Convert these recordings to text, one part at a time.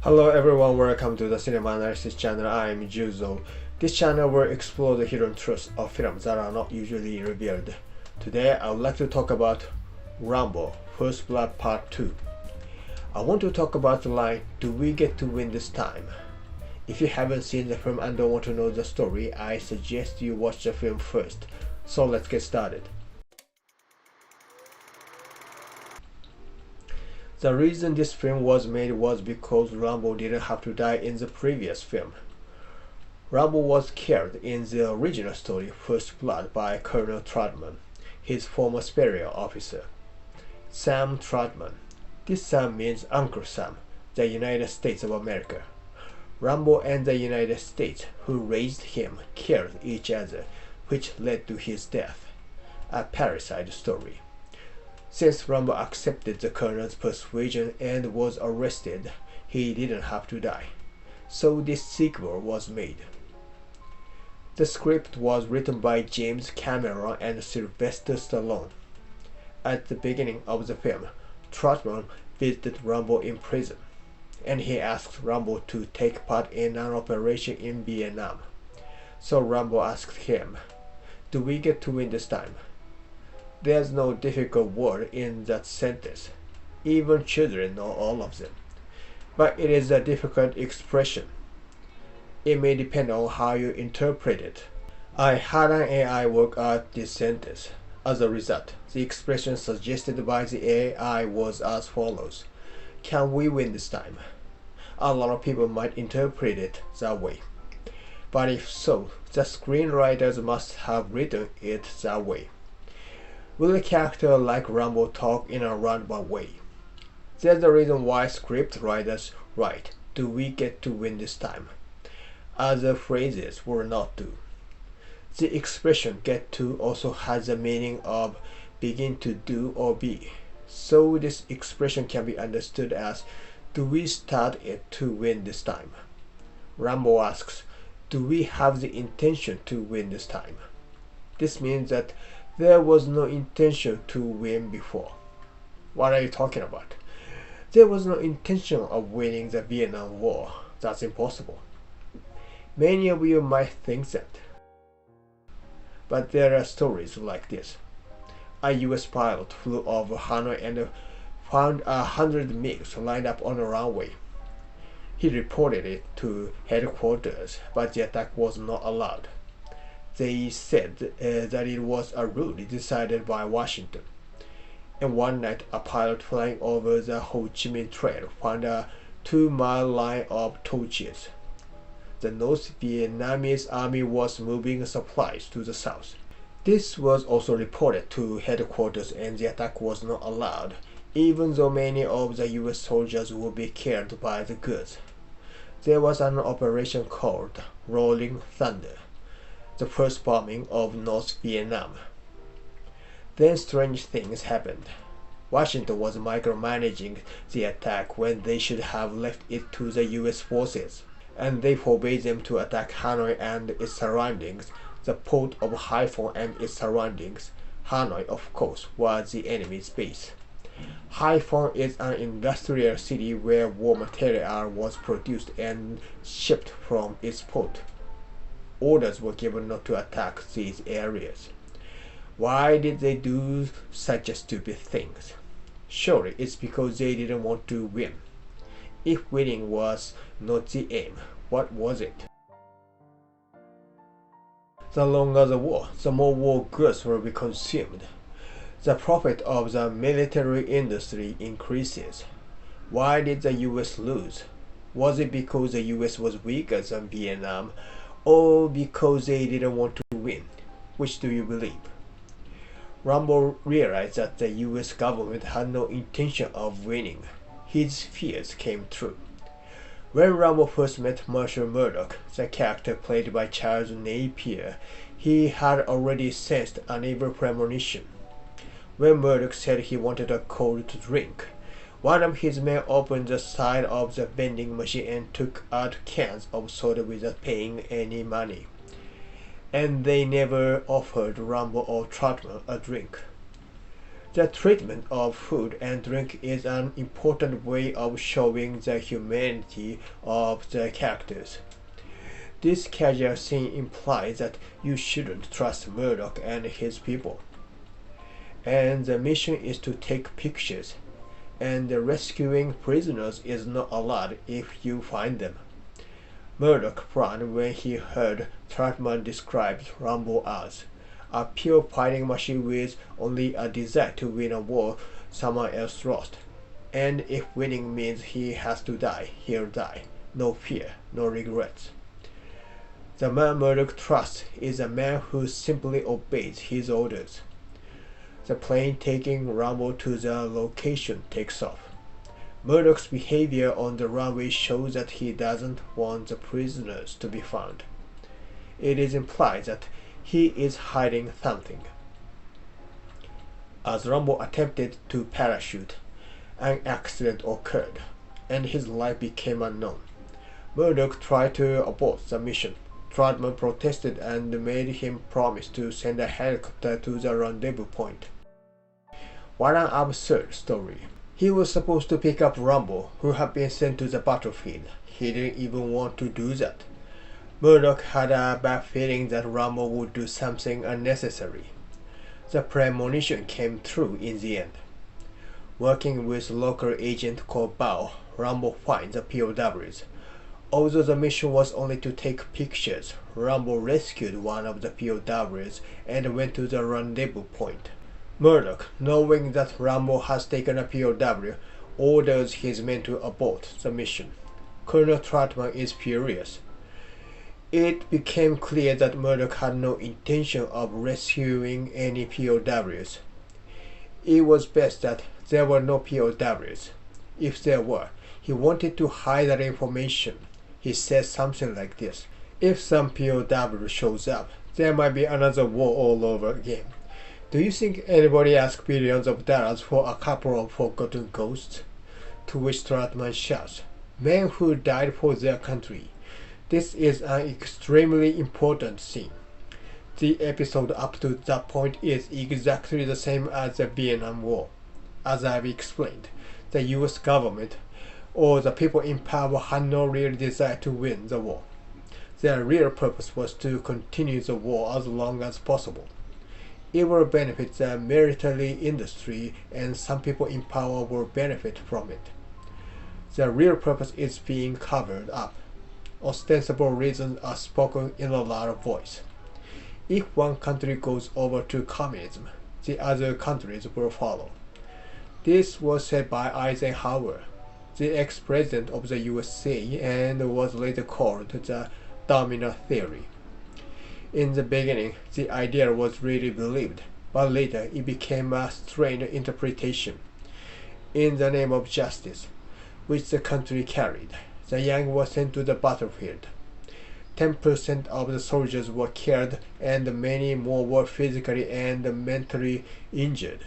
Hello everyone, welcome to the Cinema Analysis channel. I am Juzo. This channel will explore the hidden truths of films that are not usually revealed. Today I would like to talk about Rambo First Blood Part 2. I want to talk about the line, "Do we get to win this time?" If you haven't seen the film and don't want to know the story, I suggest you watch the film first. So let's get started. The reason this film was made was because Rambo didn't have to die in the previous film. Rambo was killed in the original story First Blood by Colonel Trudman, his former superior officer, Sam Trudman. This Sam means Uncle Sam, the United States of America. Rambo and the United States who raised him killed each other, which led to his death. A parricide story. Since Rambo accepted the colonel's persuasion and was arrested, he didn't have to die. So this sequel was made. The script was written by James Cameron and Sylvester Stallone. At the beginning of the film, Trudman visited Rambo in prison, and he asked Rambo to take part in an operation in Vietnam. So Rambo asked him, "Do we get to win this time?" There's no difficult word in that sentence. Even children know all of them. But it is a difficult expression. It may depend on how you interpret it. I had an AI work out this sentence. As a result, the expression suggested by the AI was as follows: "Can we win this time?" A lot of people might interpret it that way. But if so, the screenwriters must have written it that way. Will a character like Rambo talk in a roundabout way? There's a reason why script writers write, "Do we get to win this time?" Other phrases will not do. The expression "get to" also has the meaning of begin to do or be. So this expression can be understood as, "Do we start it to win this time?" Rambo asks, "Do we have the intention to win this time?" This means that there was no intention to win before. What are you talking about? There was no intention of winning the Vietnam War. That's impossible. Many of you might think that. But there are stories like this. A US pilot flew over Hanoi and found 100 MiGs lined up on a runway. He reported it to headquarters, but the attack was not allowed. They said that it was a rule decided by Washington. And one night, a pilot flying over the Ho Chi Minh Trail found a 2-mile line of torches. The North Vietnamese army was moving supplies to the south. This was also reported to headquarters, and the attack was not allowed, even though many of the US soldiers would be killed by the goods. There was an operation called Rolling Thunder, the first bombing of North Vietnam. Then strange things happened. Washington was micromanaging the attack when they should have left it to the US forces, and they forbade them to attack Hanoi and its surroundings, the port of Haiphong and its surroundings. Hanoi, of course, was the enemy's base. Haiphong is an industrial city where war material was produced and shipped from its port. Orders were given not to attack these areas. Why did they do such a stupid things? Surely it's because they didn't want to win. If winning was not the aim, what was it? The longer the war, the more war goods will be consumed. The profit of the military industry increases. Why did the US lose? Was it because the US was weaker than Vietnam, or because they didn't want to win? Which do you believe? Rambo realized that the US government had no intention of winning. His fears came true. When Rambo first met Marshall Murdoch, the character played by Charles Napier, he had already sensed an evil premonition. When Murdoch said he wanted a cold drink, one of his men opened the side of the vending machine and took out cans of soda without paying any money. And they never offered Rambo or Trotman a drink. The treatment of food and drink is an important way of showing the humanity of the characters. This casual scene implies that you shouldn't trust Murdoch and his people. And the mission is to take pictures, and rescuing prisoners is not allowed if you find them. Murdoch frowned when he heard Trotman describe Rambo as a pure fighting machine with only a desire to win a war someone else lost. And if winning means he has to die, he'll die. No fear, no regrets. The man Murdoch trusts is a man who simply obeys his orders. The plane taking Rambo to the location takes off. Murdoch's behavior on the runway shows that he doesn't want the prisoners to be found. It is implied that he is hiding something. As Rambo attempted to parachute, an accident occurred, and his life became unknown. Murdoch tried to abort the mission. Trotman protested and made him promise to send a helicopter to the rendezvous point. What an absurd story. He was supposed to pick up Rambo, who had been sent to the battlefield. He didn't even want to do that. Murdoch had a bad feeling that Rambo would do something unnecessary. The premonition came true in the end. Working with local agent called Bao, Rambo finds the POWs. Although the mission was only to take pictures, Rambo rescued one of the POWs and went to the rendezvous point. Murdoch, knowing that Rambo has taken a POW, orders his men to abort the mission. Colonel Trotman is furious. It became clear that Murdoch had no intention of rescuing any POWs. It was best that there were no POWs. If there were, he wanted to hide that information. He says something like this: "If some POW shows up, there might be another war all over again. Do you think anybody asked billions of dollars for a couple of forgotten ghosts?" To which Trotman shouts, "Men who died for their country." This is an extremely important scene. The episode up to that point is exactly the same as the Vietnam War. As I've explained, the US government or the people in power had no real desire to win the war. Their real purpose was to continue the war as long as possible. It will benefit the military industry, and some people in power will benefit from it. The real purpose is being covered up. Ostensible reasons are spoken in a loud voice. If one country goes over to communism, the other countries will follow. This was said by Eisenhower, the ex-president of the USA, and was later called the domino theory. In the beginning, the idea was really believed, but later it became a strained interpretation. In the name of justice, which the country carried, the young were sent to the battlefield. 10% of the soldiers were killed, and many more were physically and mentally injured.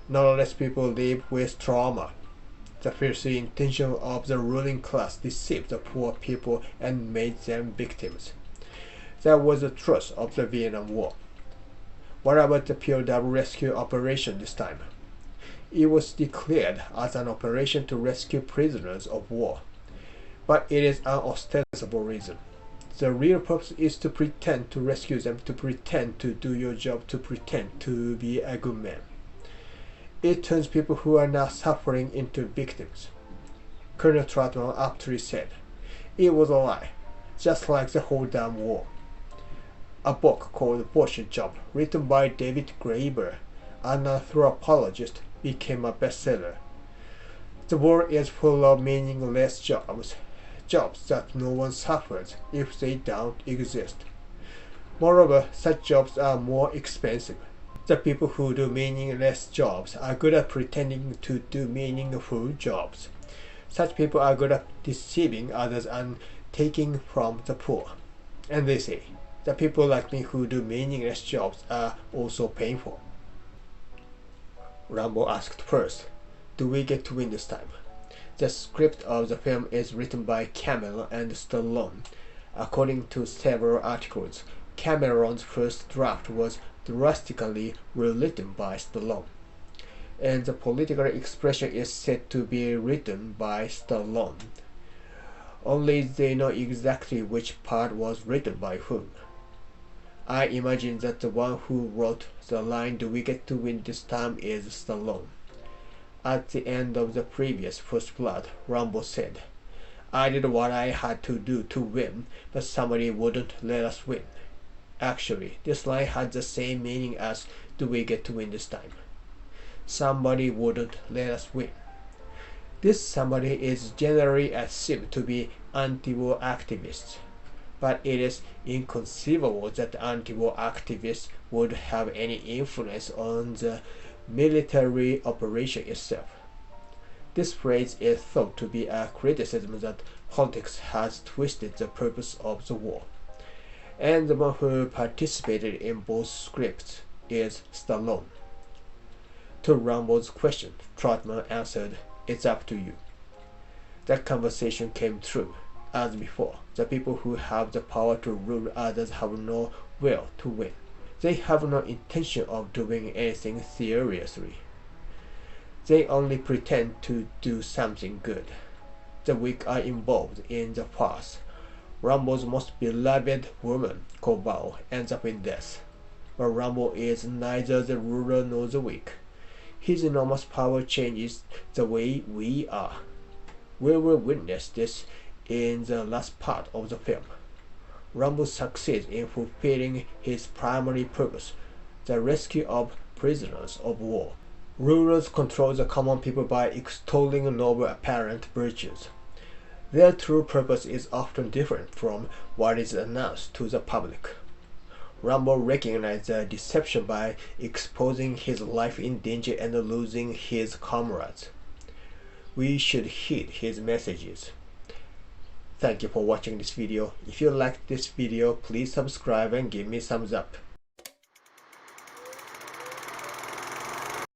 Not less people live with trauma. The filthy intention of the ruling class deceived the poor people and made them victims. That was the truth of the Vietnam War. What about the POW rescue operation this time? It was declared as an operation to rescue prisoners of war, but it is an ostensible reason. The real purpose is to pretend to rescue them, to pretend to do your job, to pretend to be a good man. It turns people who are not suffering into victims. Colonel Trotman aptly said, "It was a lie, just like the whole damn war." A book called Bullshit Job, written by David Graeber, an anthropologist, became a bestseller. The world is full of meaningless jobs, jobs that no one suffers if they don't exist. Moreover, such jobs are more expensive. The people who do meaningless jobs are good at pretending to do meaningful jobs. Such people are good at deceiving others and taking from the poor. And they say, the people like me who do meaningless jobs are also painful. Rambo asked first, "Do we get to win this time?" The script of the film is written by Cameron and Stallone. According to several articles, Cameron's first draft was drastically rewritten by Stallone. and the political expression is said to be written by Stallone. Only they know exactly which part was written by whom. I imagine that the one who wrote the line "Do we get to win this time" is Stallone. At the end of the previous First Blood, Rambo said, "I did what I had to do to win, but somebody wouldn't let us win." Actually, this line had the same meaning as "Do we get to win this time?" Somebody wouldn't let us win. This somebody is generally assumed to be anti-war activists, but it is inconceivable that anti-war activists would have any influence on the military operation itself. This phrase is thought to be a criticism that politics has twisted the purpose of the war, and the one who participated in both scripts is Stallone. To Rambo's question, Trotman answered, "It's up to you." That conversation came true. As before, the people who have the power to rule others have no will to win. They have no intention of doing anything seriously. They only pretend to do something good. The weak are involved in the farce. Rambo's most beloved woman, Cobal, ends up in death. But Rambo is neither the ruler nor the weak. His enormous power changes the way we are. We will witness this in the last part of the film. Rambo succeeds in fulfilling his primary purpose, the rescue of prisoners of war. Rulers control the common people by extolling noble apparent virtues. Their true purpose is often different from what is announced to the public. Rambo recognized the deception by exposing his life in danger and losing his comrades. We should heed his messages. Thank you for watching this video. If you liked this video, please subscribe and give me thumbs up.